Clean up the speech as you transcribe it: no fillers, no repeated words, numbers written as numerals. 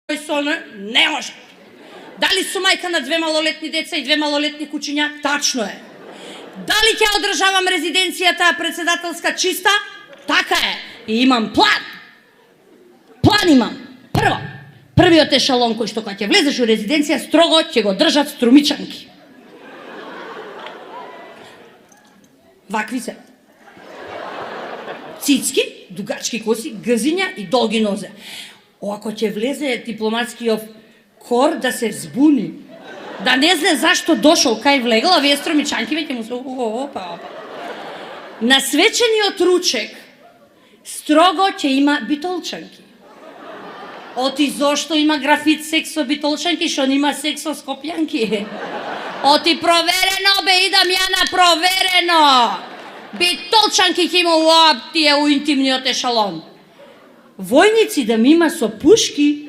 Не може. Дали сум мајка на 2 малолетни деца и 2 малолетни кучиња? Тачно е. Дали ќе одржавам резиденцијата председателска чиста? Така е. И имам план. План имам. Првиот ешалон кој што кога ќе влезеш у резиденција строго ќе го држат струмичанки. Вакви се. Цицки, дугачки коси, гзиња и долги нозе. Ако ќе влезе дипломатскиот кор да се збуни, да не знае зашто дошол, кај влегла, овие струмичанки веќе му се опа. На свечениот ручек строго ќе има битолчанки. Оти зошто има графит секс со битолчанки, што нема секс со скопјанки? Оти проверено бе, идам ја на проверено. Битолчанки ќе има у интимниот ешалон. Војници да ми има со пушки,